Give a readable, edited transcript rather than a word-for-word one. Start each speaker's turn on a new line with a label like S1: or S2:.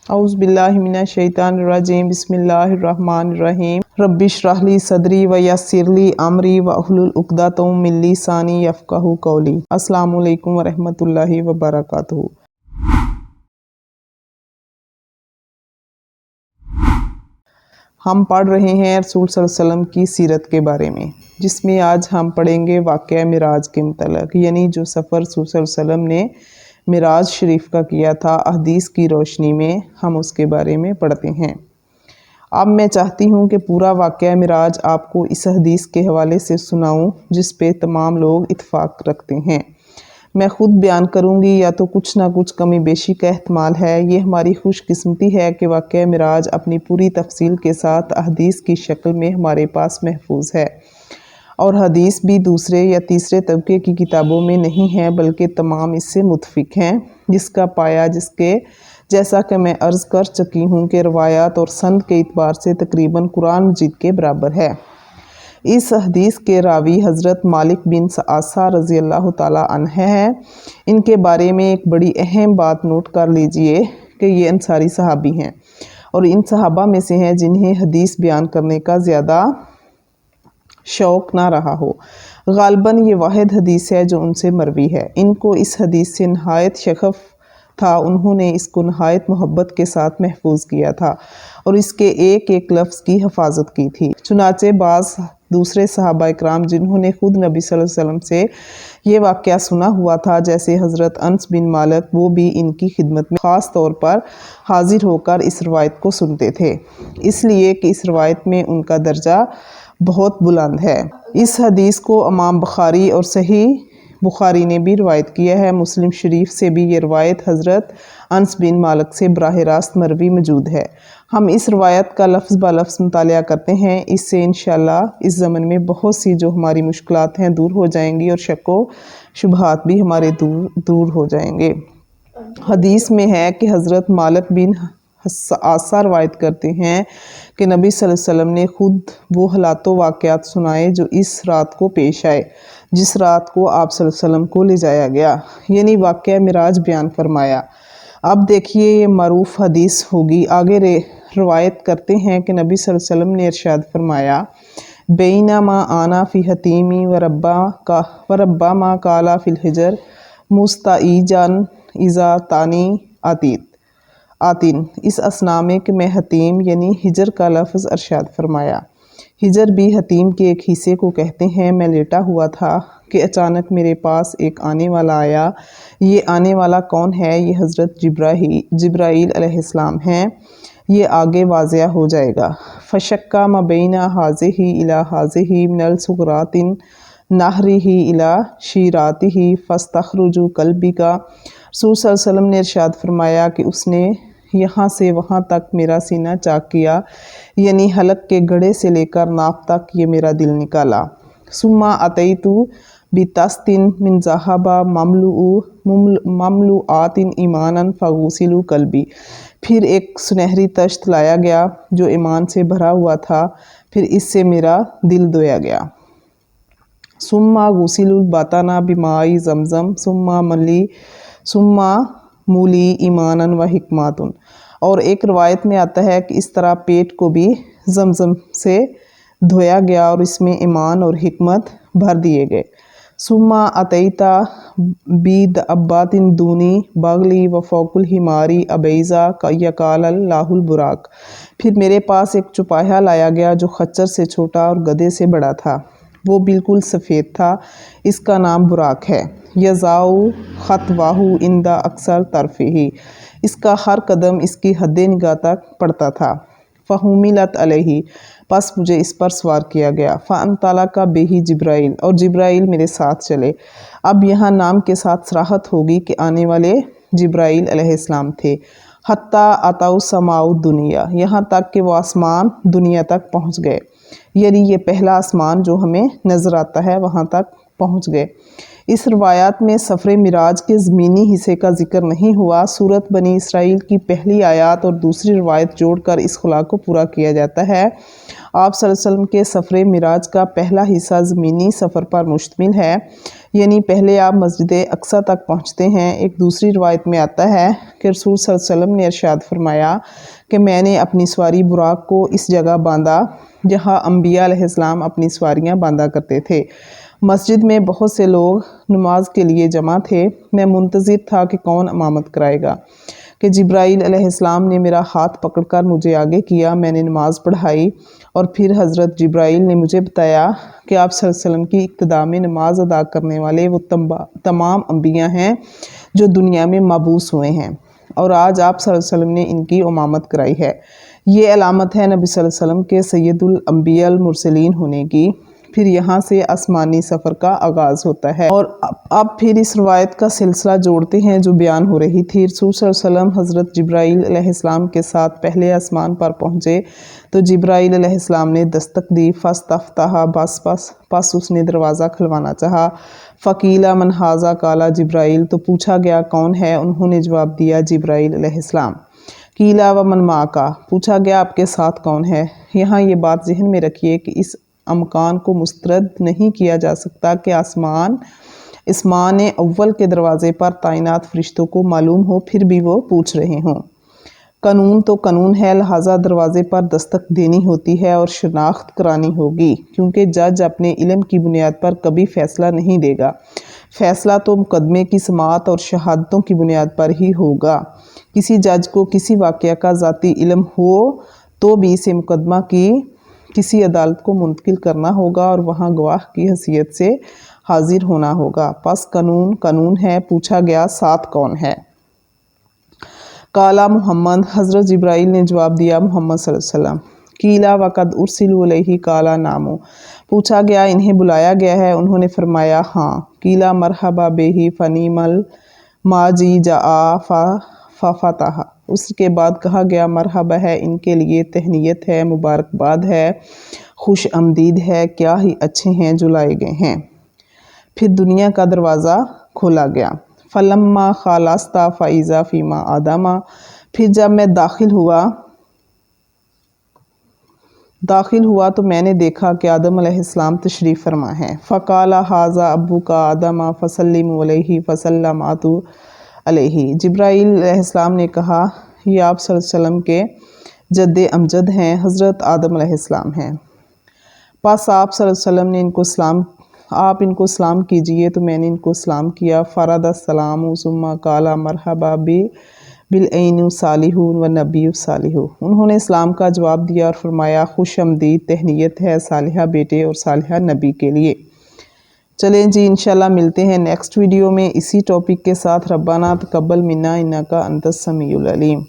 S1: اعوذ باللہ من الشیطان الرجیم بسم اللہ الرحمن الرحیم رب اشرح لی صدری ویسر لی امری واحلل عقدۃ من لسانی یفقہوا قولی۔ السلام علیکم ورحمۃ اللہ وبرکاتہ۔ ہم پڑھ رہے ہیں رسول صلی اللہ علیہ وسلم کی سیرت کے بارے میں، جس میں آج ہم پڑھیں گے واقعہ معراج کے متعلق، یعنی جو سفر رسول صلی اللہ علیہ وسلم نے معراج شریف کا کیا تھا، احادیث کی روشنی میں ہم اس کے بارے میں پڑھتے ہیں۔ اب میں چاہتی ہوں کہ پورا واقعہ معراج آپ کو اس حدیث کے حوالے سے سناؤں جس پہ تمام لوگ اتفاق رکھتے ہیں۔ میں خود بیان کروں گی یا تو کچھ نہ کچھ کمی بیشی کا احتمال ہے۔ یہ ہماری خوش قسمتی ہے کہ واقعہ معراج اپنی پوری تفصیل کے ساتھ احادیث کی شکل میں ہمارے پاس محفوظ ہے، اور حدیث بھی دوسرے یا تیسرے طبقے کی کتابوں میں نہیں ہیں بلکہ تمام اس سے متفق ہیں، جس کا پایہ جیسا کہ میں عرض کر چکی ہوں کہ روایات اور سند کے اعتبار سے تقریباً قرآن مجید کے برابر ہے۔ اس حدیث کے راوی حضرت مالک بن سعصہ رضی اللہ تعالی عنہ ہیں۔ ان کے بارے میں ایک بڑی اہم بات نوٹ کر لیجئے کہ یہ انصاری صحابی ہیں، اور ان صحابہ میں سے ہیں جنہیں حدیث بیان کرنے کا زیادہ شوق نہ رہا ہو۔ غالباً یہ واحد حدیث ہے جو ان سے مروی ہے۔ ان کو اس حدیث سے نہایت شغف تھا، انہوں نے اس کو نہایت محبت کے ساتھ محفوظ کیا تھا اور اس کے ایک ایک لفظ کی حفاظت کی تھی۔ چنانچہ بعض دوسرے صحابہ اکرام جنہوں نے خود نبی صلی اللہ علیہ وسلم سے یہ واقعہ سنا ہوا تھا، جیسے حضرت انس بن مالک، وہ بھی ان کی خدمت میں خاص طور پر حاضر ہو کر اس روایت کو سنتے تھے، اس لیے کہ اس روایت میں ان کا درجہ بہت بلند ہے۔ اس حدیث کو امام بخاری اور صحیح بخاری نے بھی روایت کیا ہے۔ مسلم شریف سے بھی یہ روایت حضرت انس بن مالک سے براہ راست مروی موجود ہے۔ ہم اس روایت کا لفظ بہ لفظ مطالعہ کرتے ہیں، اس سے انشاءاللہ اس زمن میں بہت سی جو ہماری مشکلات ہیں دور ہو جائیں گی، اور شک و شبہات بھی ہمارے دور ہو جائیں گے۔ حدیث میں ہے کہ حضرت مالک بن سعصہ روایت کرتے ہیں کہ نبی صلی اللہ علیہ وسلم نے خود وہ حالات و واقعات سنائے جو اس رات کو پیش آئے جس رات کو آپ صلی اللہ علیہ وسلم کو لے جایا گیا، یعنی واقعہ معراج بیان فرمایا۔ اب دیکھیے یہ معروف حدیث ہوگی۔ آگے روایت کرتے ہیں کہ نبی صلی اللہ علیہ وسلم نے ارشاد فرمایا، بینما آنا فی حتیمی وربا ما کالا فی الحجر مستعیجن اذا تانی آتین۔ اس اسنا میں کہ میں حتیم یعنی ہجر کا لفظ ارشاد فرمایا۔ ہجر بھی حتیم کے ایک حصے کو کہتے ہیں۔ میں لیٹا ہوا تھا کہ اچانک میرے پاس ایک آنے والا آیا۔ یہ آنے والا کون ہے؟ یہ حضرت جبرائیل علیہ السلام ہیں۔ یہ آگے واضح ہو جائے گا۔ فشکا ما بین ہذہ الی ہذہ من السغراۃ نہرہ الی شیراتہ فاستخرج قلبی کا۔ رسول صلی اللہ علیہ وسلم نے ارشاد فرمایا کہ اس نے یہاں سے وہاں تک میرا سینہ چاک کیا، یعنی حلق کے گڑھے سے لے کر ناف تک یہ میرا دل نکالا۔ ثم اتیت بطست من ذهب مملوءات ایمانا فغسل قلبی۔ پھر ایک سنہری تشت لایا گیا جو ایمان سے بھرا ہوا تھا، پھر اس سے میرا دل دھویا گیا۔ ثم غسل البطن بماء زمزم ثم مولی ایمانا و حکمات۔ اور ایک روایت میں آتا ہے کہ اس طرح پیٹ کو بھی زمزم سے دھویا گیا اور اس میں ایمان اور حکمت بھر دیے گئے۔ ثم اتیت بدابۃ دونی بغلی و فوق الحمار ابیضا یقال اللہ البراق۔ پھر میرے پاس ایک چوپایہ لایا گیا جو خچر سے چھوٹا اور گدھے سے بڑا تھا، وہ بالکل سفید تھا، اس کا نام براق ہے۔ یضع خطوہ عند اقصی طرفہ، اس کا ہر قدم اس کی حد نگاہ تک پڑتا تھا۔ فحملت علیہ، پس مجھے اس پر سوار کیا گیا۔ فانطلق بہ جبرائیل، اور جبرائیل میرے ساتھ چلے۔ اب یہاں نام کے ساتھ صراحت ہوگی کہ آنے والے جبرائیل علیہ السلام تھے۔ حتی اتوا سماء الدنیا، یہاں تک کہ وہ آسمان دنیا تک پہنچ گئے، یعنی یہ پہلا آسمان جو ہمیں نظر آتا ہے وہاں تک پہنچ گئے۔ اس روایات میں سفر معراج کے زمینی حصے کا ذکر نہیں ہوا۔ سورۃ بنی اسرائیل کی پہلی آیات اور دوسری روایت جوڑ کر اس خلا کو پورا کیا جاتا ہے۔ آپ صلی اللہ علیہ وسلم کے سفر معراج کا پہلا حصہ زمینی سفر پر مشتمل ہے، یعنی پہلے آپ مسجد اقصیٰ تک پہنچتے ہیں۔ ایک دوسری روایت میں آتا ہے کہ رسول صلی اللہ علیہ وسلم نے ارشاد فرمایا کہ میں نے اپنی سواری براق کو اس جگہ باندھا جہاں انبیاء علیہ السلام اپنی سواریاں باندھا کرتے تھے۔ مسجد میں بہت سے لوگ نماز کے لیے جمع تھے۔ میں منتظر تھا کہ کون امامت کرائے گا کہ جبرائیل علیہ السلام نے میرا ہاتھ پکڑ کر مجھے آگے کیا، میں نے نماز پڑھائی اور پھر حضرت جبرائیل نے مجھے بتایا کہ آپ صلی اللہ علیہ وسلم کی اقتداء میں نماز ادا کرنے والے وہ تمام انبیاء ہیں جو دنیا میں مبعوث ہوئے ہیں، اور آج آپ صلی اللہ علیہ وسلم نے ان کی امامت کرائی ہے۔ یہ علامت ہے نبی صلی اللہ علیہ وسلم کے سید الانبیاء المرسلین ہونے کی۔ پھر یہاں سے آسمانی سفر کا آغاز ہوتا ہے، اور اب پھر اس روایت کا سلسلہ جوڑتے ہیں جو بیان ہو رہی تھی۔ رسول صلی اللہ علیہ وسلم حضرت جبرائیل علیہ السلام کے ساتھ پہلے آسمان پر پہنچے تو جبرائیل علیہ السلام نے دستک دی، فاستفتح، پس اس نے دروازہ کھلوانا چاہا۔ فقیل من ھذا، قال جبرائیل، تو پوچھا گیا کون ہے؟ انہوں نے جواب دیا جبرائیل علیہ السلام۔ قیل ومن معک، پوچھا گیا آپ کے ساتھ کون ہے؟ یہاں یہ بات ذہن میں رکھیے کہ اس امکان کو مسترد نہیں کیا جا سکتا کہ اسمان اول کے دروازے پر تعینات فرشتوں کو معلوم ہو پھر بھی وہ پوچھ رہے ہوں۔ قانون تو قانون ہے، لہٰذا دروازے پر دستک دینی ہوتی ہے اور شناخت کرانی ہوگی، کیونکہ جج اپنے علم کی بنیاد پر کبھی فیصلہ نہیں دے گا۔ فیصلہ تو مقدمے کی سماعت اور شہادتوں کی بنیاد پر ہی ہوگا۔ کسی جج کو کسی واقعہ کا ذاتی علم ہو تو بھی اسے مقدمہ کی کسی عدالت کو منتقل کرنا ہوگا اور وہاں گواہ کی حیثیت سے حاضر ہونا ہوگا۔ پس قانون قانون ہے۔ پوچھا گیا ساتھ کون ہے؟ قال محمد، حضرت جبرائیل نے جواب دیا محمد صلی اللہ علیہ وسلم۔ قیل وقد ارسلوا الیہ، قال نعم، پوچھا گیا انہیں بلایا گیا ہے؟ انہوں نے فرمایا ہاں۔ قیل مرحبا بہ فنعم الماجی جاء ففتح، اس کے بعد کہا گیا مرحبا ہے ان کے لیے، تہنیت ہے، مبارکباد ہے، خوش آمدید ہے، کیا ہی اچھے ہیں جو لائے گئے ہیں۔ پھر دنیا کا دروازہ کھولا گیا۔ فلما خلصت فاذا فیما آدم، پھر جب میں داخل ہوا تو میں نے دیکھا کہ آدم علیہ السلام تشریف فرما ہے۔ فقال ھذا ابوک آدم فسلموا علیہ فسلمت علیہ، جبرائیل علیہ السلام نے کہا یہ آپ صلی اللہ علیہ وسلم کے جد امجد ہیں، حضرت آدم علیہ السلام ہیں۔ پس آپ صلی اللہ علیہ وسلم نے ان کو سلام کیجئے، تو میں نے ان کو سلام کیا۔ فرد السلام ثم قال مرحبا بالعین صالح والنبی صالح، انہوں نے اسلام کا جواب دیا اور فرمایا خوش آمدید، تہنیت ہے صالحہ بیٹے اور صالحہ نبی کے لیے۔ چلیں جی، انشاءاللہ ملتے ہیں نیکسٹ ویڈیو میں اسی ٹاپک کے ساتھ۔ ربنا تقبل منا انک انت السمیع العلیم۔